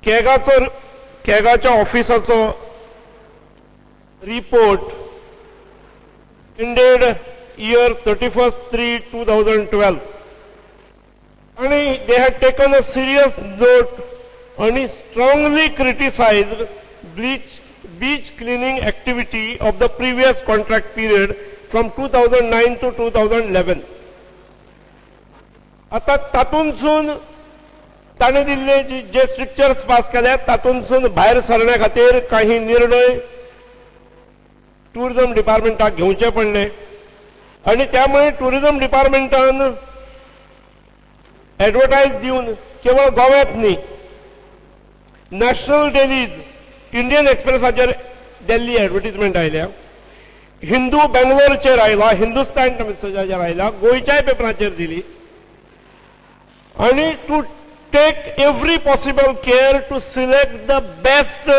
कॅगाच्या ऑफिसाचो report ended year 31/3/2012 and they had taken a serious note and strongly criticized beach cleaning activity of the previous contract period from 2009 to 2011. आता तातूंतसून ताणे दिल्ले जे strictures pass केल्यात तातूंतसून भायर सरण्या खातीर काही निर्णय टुरिझम डिपार्टमेंटाक घेवचे पडले आणि त्यामुळे टुरिझम डिपार्टमेंटान ॲडव्हर्टायज दिवन केवळ गोव्यात न्ही नॅशनल डेलीज इंडियन एक्सप्रेसाचेर दिल्ली ॲडव्हर्टिजमेंट आयल्या हिंदू बेंगलोरचेर आयला हिंदुस्तान टायम्साचेर आयला गोंयच्याय पेपराचेर दिली आणि to take every possible care to select the best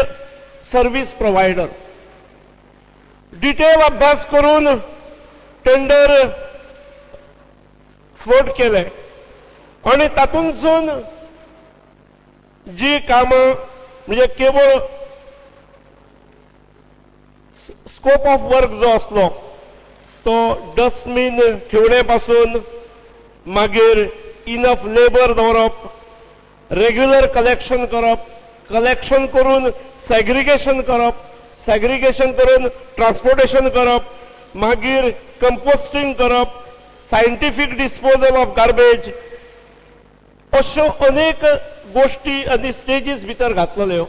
service provider detail अभ्यास करून टेंडर फ्लोट केले आणि तातूंतसून जी कामां म्हणजे केवळ स्कोप ऑफ वर्क जो असलो तो डस्टबिन ठेवणे पासून मागीर इनफ लेबर दवरप रेग्युलर कलेक्शन करप कलेक्शन करून सेग्रिगेशन करप सेग्रिगेशन करून ट्रान्सपोर्टेशन करप मागीर कंपोस्टिंग करप सायंटिफिक डिस्पोजल ऑफ गार्बेज अश्यो अनेक गोष्टी आनी स्टेजीस भितर घातलेल्यो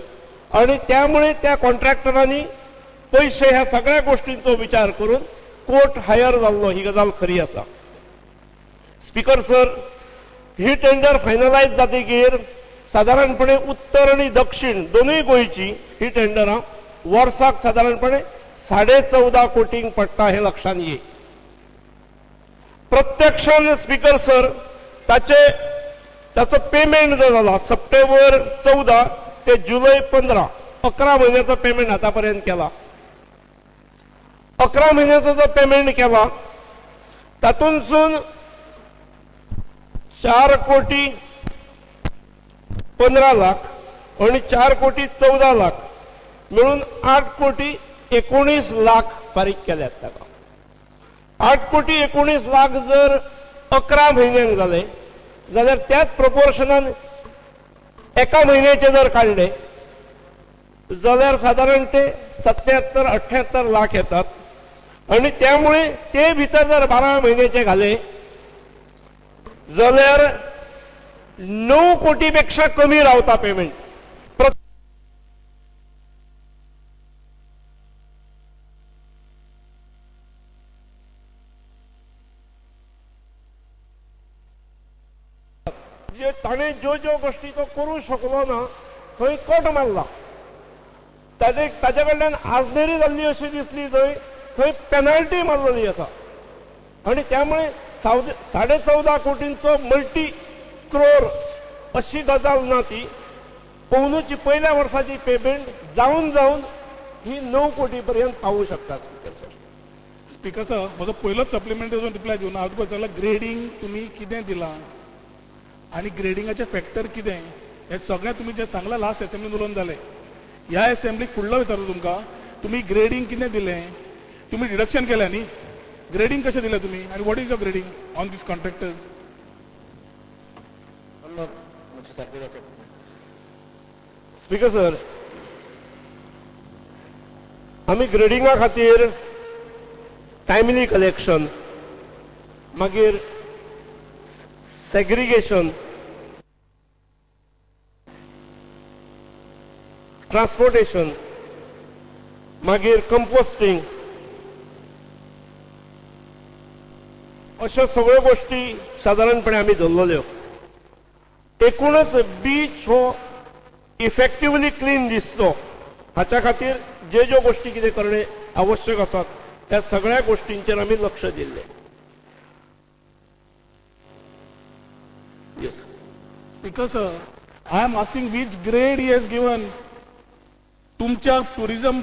आणि त्यामुळे त्या कॉन्ट्रॅक्टरांनी पैसे ह्या सगळ्या गोष्टींचो विचार करून कोर्ट हायर जाल्लो ही गजाल खरी आसा. स्पीकर सर, ही टेंडर फायनलायज जातकीर साधारणपणे उत्तर आणि दक्षिण दोनूय गोंयची ही टेंडरां वर्साक साधारणपणे 14.5 कोटींक पडटा हे लक्षात ये. प्रत्यक्षान स्पीकर सर ताचो पेमेंट जो जाला सप्टेंबर 14 ते जुलै 15 11 महिन्याचो पेमेंट आतापर्यंत केला. 11 महिन्याचो जो पेमेंट केला तातूंतसून 4 कोटी 15 लाख आणि 4 कोटी 14 लाख मिळून 8 कोटी 19 लाख फारीक केल्यात ताका. 8 कोटी 19 लाख जर 11 म्हयन्यांक जाले जाल्यार त्याच प्रोपोर्शनान एका म्हयन्याचे जर काढले जाल्यार साधारण ते 77-78 लाख येतात आणि त्यामुळे ते भितर जर 12 महिन्याचे घाले जाल्यार 9 कोटीपेक्षा कमी रावता पेमेंट. ताणे ज्यो गोष्टी तो करू शकलो ना थंय कट मारला. ताजे कडल्यान आजनेरी जाल्ली अशी दिसली थंय पेनल्टी मारलेली आसा आणि त्यामुळे 14.5 कोटींचो मल्टी क्रोर अशी गजाल ना ती. पोवनूची पहिल्या वर्साची पेमेंट जाऊन ही 9 कोटी पर्यंत पावू शकता. स्पीकर सर, म्हजो पयलोच सप्लिमेंटरी रिप्लाय दिवन हांव तुका विचारला ग्रेडिंग तुमी कितें दिलां आणि ग्रेडिंगाचे फॅक्टर कितें हे सगळें तुमी जे सांगला लास्ट असेंब्लीन उलोवन जालें. ह्या असेंब्लीक फुडलो विचारलो तुमकां तुमी ग्रेडिंग कितें दिलें तुमी डिडक्शन केलें न्ही ग्रेडिंग कशें दिलें तुमी आनी what is the grading on these contractors. Speaker sir, आमी ग्रेडिंगा खातीर टायमली कलेक्शन मागीर सेग्रिगेशन ट्रान्सपोर्टेशन मागीर कंपोस्टिंग अशा सगळ्यो गोष्टी साधारणपणे आमी धरलेल्यो. एकूणच बीच हो इफेक्टिवली क्लीन दिसतो हाच्या खातीर ज्यो गोष्टी कितें करणे आवश्यक आसात त्या सगळ्या गोष्टींचेर आमी लक्ष दिल्लें. Yes. Because I am asking which grade he has given तुमच्या टुरिझम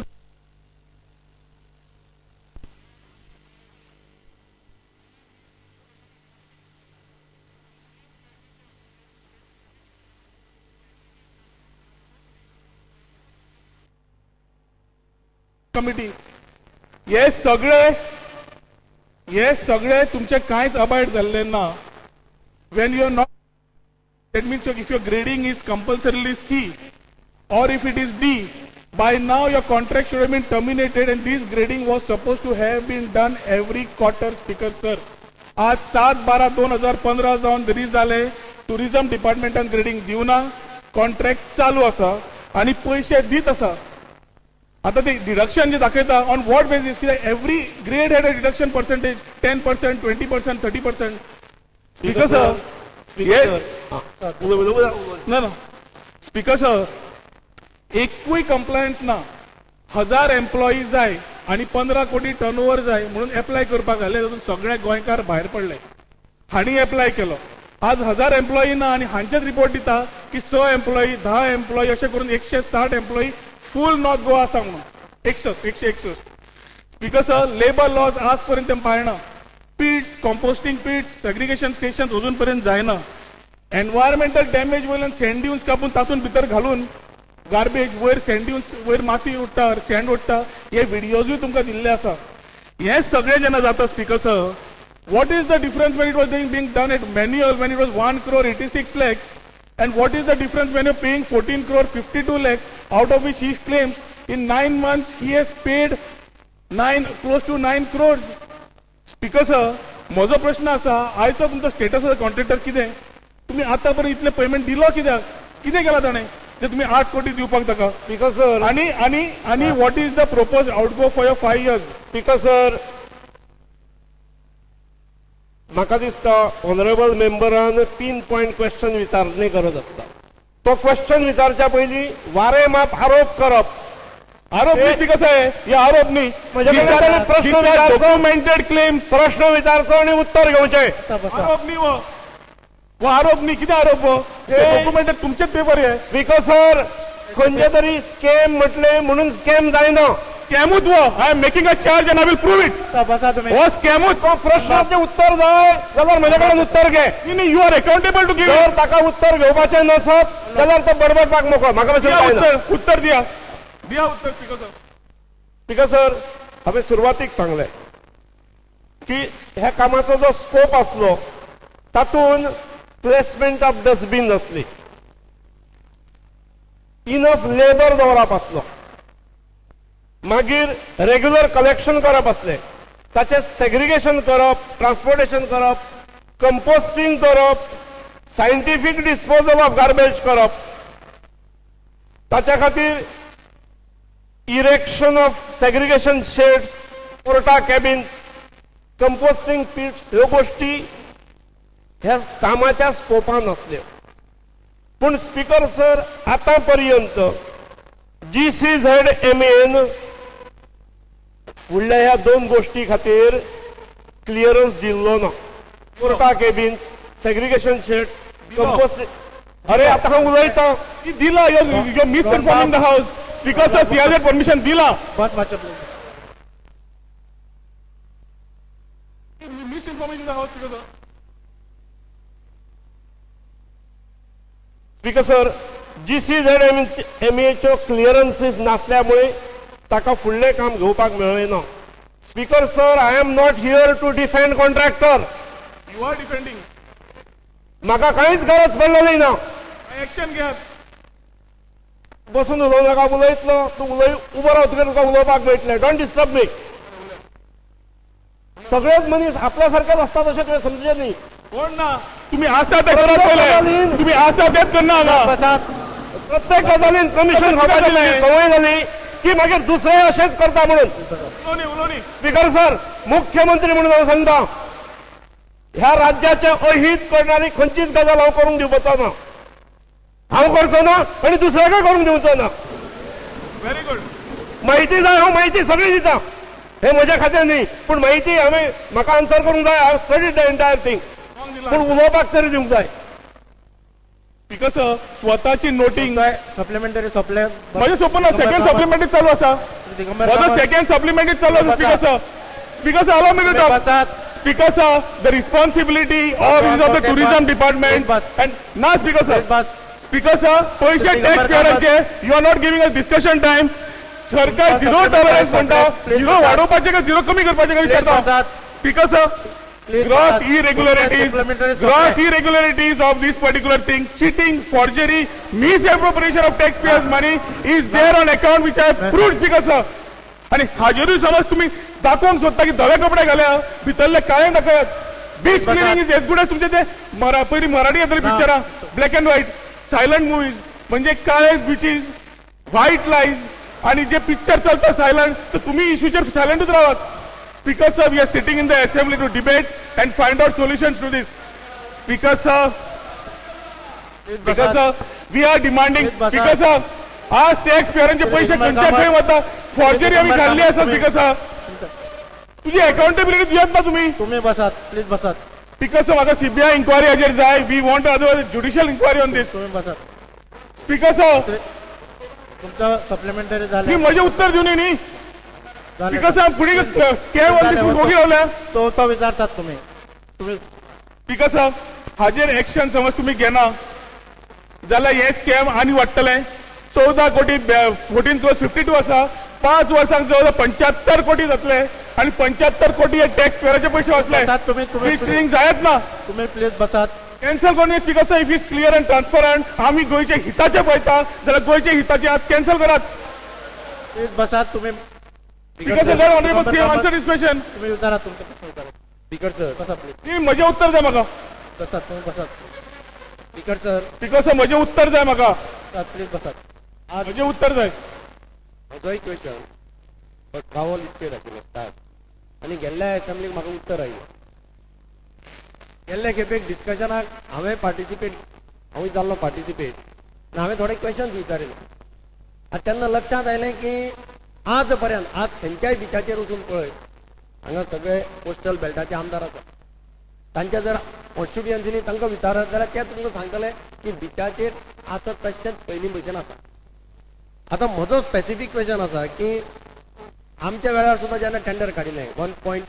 कमिटी हे सगळे तुमचे कांयच अबायड जाल्ले ना. When you are not, that means if your grading is compulsorily C or if it is D, by now your contract should have been terminated and this grading was supposed to have been done every quarter. Speaker sir, आज 7/12/2015 जावन release जाले, tourism डिपार्टमेंटान grading दिवना, contract चालू आसा आणि पैसे दीत आसा. आता ते डिडक्शन जे दाखयता ऑन वॉट बेसिस, कित्याक every grade had a deduction percentage 10%, 20%, 30%. Speaker sir, ना स्पीकर सर, एकूय कंप्लायन्स ना. 1000 एम्प्लॉई जाय आणि 15 कोटी टर्नओव्हर जाय म्हणून एप्लाय करपाक घाले, तातूंत सगळे गोंयकार भायर पडले. हांणी एप्लाय केलो. आज 1000 एम्प्लॉई ना आणि हांचेच रिपोर्ट दिता की 6 एम्प्लॉई 10 एम्प्लॉई अशें करून 160 एम्प्लॉई फूल नॉर्थ गोवा आसा म्हणून 161. स्पीकर सर, लेबर लॉज आज पर्यंत ते पाळना. पिट्स, कॉम्पोस्टिंग पिट्स, सेग्रिगेशन स्टेशन अजून पर्यंत जायना. एनवायरमेंटल डॅमेज वयल्यान सँड ड्यून्स कापून तातूंत भितर घालून गार्बेज वयर सँड ड्यून्स वयर माती उडटा, सँड उडटा, हे व्हिडिओजूय तुमकां दिल्ले आसा. हे सगळे जेन्ना जाता speaker sir, what is the difference when it was being done at manual when it was 1,86 lakhs, and what is the difference when you're paying 14,52 lakhs, out of which he claims in 9 months he has paid close to 9 crores. Speaker sir, म्हजो प्रश्न आसा, आयचो तुमचो status contractor कितें? तुम्ही आता पर्यंत इतले पेमेंट दिलो कित्याक? कितें केला ताणें जे तुम्ही 8 कोटी दिवपाक ताका? स्पीकर सर, आणि what is the proposed outgo for your 5 years? Speaker sir, म्हाका दिसता ऑनरेबल मेंबरान 3 पॉइंट क्वेश्चन विचारणे गरज आसता. तो क्वेश्चन विचारच्या पयलीं वारे माप आरोप करप. आरोप न्ही स्पीकर साहेब, हे आरोप न्ही. प्रश्न डॉक्युमेंटेड क्लेम्स, प्रश्न विचारचो आणि उत्तर घेवचें. आरोप न्ही वो आरोप न्ही. कितें आरोप वो? डॉक्युमेंटेड तुमचेच पेपर हे. स्पीकर सर, खंयचे तरी स्कॅम म्हटले म्हणून स्कॅम जायना. स्कॅमूच वो. I am making a charge and I will prove it. हो स्कॅमूच. प्रश्नाचे उत्तर जाय जाल्यार म्हजे कडेन उत्तर घे. न्ही, you are accountable to give. जर ताका उत्तर घेवपाचें नसत जाल्यार तो बडबडपाक मोकळो. म्हाका उत्तर दिया उत्तर. स्पीकर सर, स्पीकर सर, हांवें सुरवातीक सांगलें की ह्या कामाचो जो स्कोप आसलो तातूंत प्लेसमेंट ऑफ डस्टबीन आसली, इनफ लेबर दवरप आसलो, मागीर रेग्युलर कलेक्शन करप आसलें, ताचें सेग्रिगेशन करप, ट्रान्सपोर्टेशन करप, कंपोस्टिंग करप, सायंटिफीक डिस्पोजल ऑफ गार्बेज करप, ताच्या खातीर erection of segregation sheds, porta cabins, composting pits, ह्यो गोष्टी ह्या कामाच्या स्कोपान आसल्यो. पूण स्पीकर सर, आतापर्यंत GCZMAन फुडल्या ह्या 2 गोष्टी खातीर क्लियरन्स दिल्लो ना. Porta cabins, segregation shed, composting. अरे आता हांव उलयतां की दिला. You misinforming the house. Speaker sir, CRZ permission दिला. Misinforming the house. Speaker sir, GCZMAच्यो क्लियरन्सीस नासल्यामुळे ताका फुडलें काम घेवपाक मेळ्ळें ना. Speaker sir, I am not here to defend contractor. You are defending. म्हाका कांयच गरज पडलेली ना. एक्शन घेयात. बसून उलोवं नाका. उलयतलो तूं उबो राव, तुका उलोवपाक मेळटलें. Don't disturb me. सगळेच मनीस आपल्या सारकेच आसता तशें तुवें समजचें न्ही. कोण ना तुम्ही आसा ते करत पयले. तुम्ही आसा तेच करना हांगा. प्रत्येक गजालीन कमिशन खावपाची सवय जाली की मागीर दुसरे अशेंच करता म्हणून. उलोवनी. स्पीकर सर, मुख्यमंत्री म्हणून हांव सांगता, ह्या राज्याचे अहित करणारी खंयचीच गजाल हांव करूंक दिवचो ना. हांव करचो ना आनी दुसऱ्याकय करूंक दिवचो ना. Very good. माहिती जाय, हांव माहिती सगळी दिता. हे म्हज्या खात्यान न्ही, पूण माहिती हांवें म्हाका आन्सर करूंक जाय. हांव स्टडीड द एंटायर थिंग. पूण उलोवपाक तरी दिवंक जाय. स्पीकर सर, स्वताची नोटींग सप्लिमेंटरी सोंपले. माझे सोपन सेकंड सप्लिमेंटरी चालू आसा. माझं सेकंड सप्लिमेंटरी चालू आसा. Speaker sir, speaker sir, allow me to talk. Speaker sir, the responsibility of the tourism department and now speaker sir, पैसे टॅक्स पेयरांचे, you are not giving us discussion time. सरकार zero tolerance म्हणटा zero वाडोवपाचे काय zero कमी करपाचे काय विचारता speaker sir gross irregularities of this particular thing, cheating, forgery, misappropriation of taxpayers' money is there on account which I have proved, Speaker sir. आणि हाजेरूय समज तुम्ही दाखोवंक सोदता की धवे कपडे घाल्या भितरले काळे दाखयात beach cleaning is as good as तुमचे ते पयलीं मराठी येतली पिक्चरां black and white silent movies म्हणजे काळे बिचीज व्हाईट लाईज आणि जे पिक्चर चलता सायलंट तर तुम्ही इश्यूचेर सायलंटूच रावात. Speaker sir, we are sitting in the assembly to debate and find out solutions to this. Speaker sir, we are demanding. Speaker sir, आज tax पेयरांचे पैसे खंयच्या खंय वता फॉर्जरी आम्ही घाल्ली आसा. स्पीकर सर तुझी अकाउंटेबिलिटी दियात ना तुम्ही बसात प्लीज बसात. स्पीकर सर म्हाका सीबीआय इन्क्वायरी हाजेर जाय. We want other judicial inquiry on this. बसात. स्पीकर सर तुमचं सप्लिमेंटरी झालं मी म्हजे उत्तर दिवनी न्ही. स्पीकर सर फुडें स्कॅम ऑन दीस मोगी रावल्या तो विचारतात तुम्ही. स्पीकर सर हाजेर एक्शन समज तुम्ही घेना जाल्यार हे स्कॅम आनी वाडटले. 14 कोटी 14 क्रॉस 52 आसा 5 वर्सांक जवळ 75 कोटी जातले आणि 75 कोटी हे टॅक्स पेयराचे पैसे वाचले. तुम्ही जायत ना तुम्ही प्लीज बसात. कॅन्सल करून speaker sir if is clear and transparent आम्ही गोयचे हिताचे पळयता जाल्यार गोयचे हिताचे आज कॅन्सल करात. प्लीज बसात तुम्ही. Speaker sir honourable CM answer this question. तुम्ही विचारा तुमचं प्रश्न विचारा. स्पीकर सर बसा प्लीज. म्हजे उत्तर जाय म्हाका. बसात तुम्ही बसात. स्पीकर सर स्पीकर सर म्हजे उत्तर जाय म्हाका. प्लीज बसात. म्हजे उत्तर जाय. म्हजोय क्वेश्चन बट ट्रॅव्हल इस्टेट आशिल्लो स्टार्ट आनी गेल्ल्या असेंब्लीक म्हाका उत्तर आयिल्लें. गेल्ल्या खेपेक डिस्कशनाक हांवें जाल्लो पार्टिसिपेट हांवें थोडे क्वेश्चन्स विचारिल्ले. आनी तेन्ना लक्षांत आयलें की आज पर्यंत आज खंयच्याय बिचाचेर वचून पळय हांगा सगळे कोस्टल बेल्टाचे आमदार आसात. तांचे जर कॉन्स्टिट्युएन्सीनी तांकां विचारत जाल्यार ते तुमकां सांगतले की बिचाचेर आसा तशेंच पयलीं भशेन आसा. आता म्हजो स्पेसिफीक क्वेश्चन आसा की आमच्या वेळार सुद्दां जेन्ना टेंडर काडिल्लें 1.2